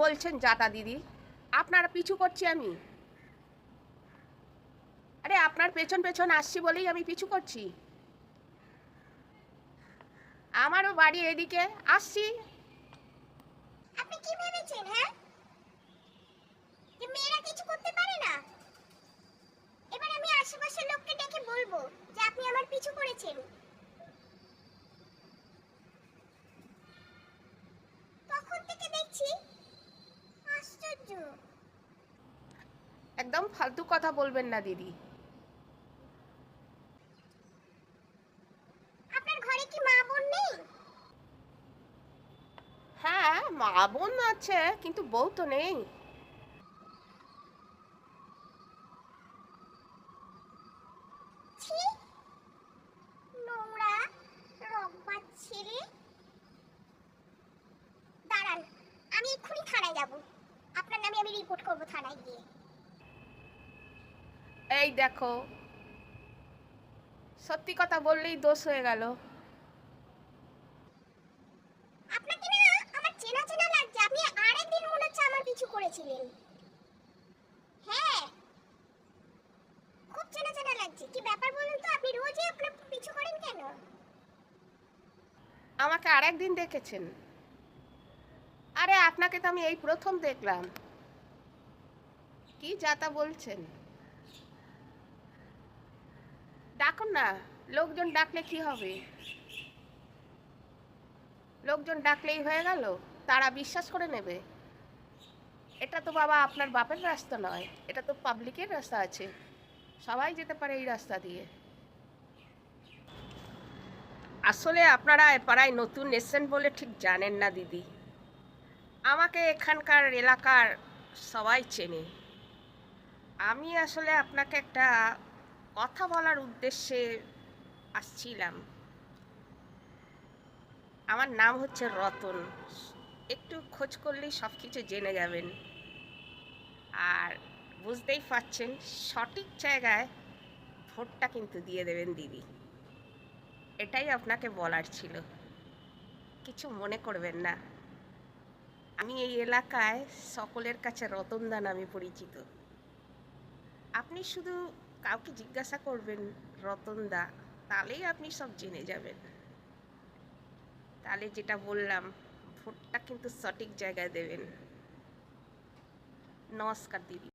বলছেন যাতা দিদি? আপনার পিছু করছি আমি? আরে আপনার পেছন পেছন আসছি বলেই আমি পিছু করছি। আমারও বাড়ি এদিকে, আসছি। আপনি কি ভেবেছেন, হ্যাঁ, যে মেয়েরা কিছু করতে পারে না? এবার আমি আশেপাশের লোককে ডেকে বলবো যে আপনি আমার পিছু করেছেন। তখন থেকে দেখছি আশ্চর্য। একদম ফালতু কথা বলবেন না দিদি। আপনার ঘরে কি মা বোন নেই? হ্যাঁ, মা বোন আছে, কিন্তু বউ তো নেই। ছি, নোংরা রকবাজ ছেলে। দাঁড়ান, আমি এক্ষুনি থানায় যাব। আপনার নামে আমি রিপোর্ট করব থানায় গিয়ে। এই দেখো, সত্যি কথা বললেই দোষ হয়ে গেল। আপনাকে না আমার চেনা চেনা লাগছে। আপনি আরেকদিন মনে হচ্ছে আমার পিছু করেছিলেন। হ্যাঁ, খুব চেনা চেনা লাগছে। কি ব্যাপার বলুন তো, আপনি রোজই আপনার পিছু করেন কেন? আমাকে আরেকদিন দেখেছেন? আরে আপনাকে তো আমি এই প্রথম দেখলাম। কি যাতা বলছেন? ডাকুন না। লোকজন ডাকলে কি হবে? লোকজন ডাকলেই হয়ে গেল? তারা বিশ্বাস করে নেবে? এটা তো বাবা আপনার বাপের রাস্তা নয়, এটা তো পাবলিকের রাস্তা আছে। সবাই যেতে পারে এই রাস্তা দিয়ে। আসলে আপনারা এ পাড়ায় নতুন এসেছেন বলে ঠিক জানেন না দিদি। আমাকে এখানকার এলাকার সবাই চেনে। আমি আসলে আপনাকে একটা কথা বলার উদ্দেশ্যে আসছিলাম। আমার নাম হচ্ছে রতন। একটু খোঁজ করলেই সব কিছু জেনে যাবেন। আর বুঝতেই পারছেন, সঠিক জায়গায় ভোটটা কিন্তু দিয়ে দেবেন দিদি। এটাই আপনাকে বলার ছিল। কিছু মনে করবেন না। আমি এই এলাকায় সকলের কাছে রতনদা নামে পরিচিত। আপনি শুধু কাউকে জিজ্ঞাসা করবেন রতনদা, তাহলেই আপনি সব জেনে যাবেন। তাহলে যেটা বললাম, ভোটটা কিন্তু সঠিক জায়গায় দেবেন। নমস্কার দিদি।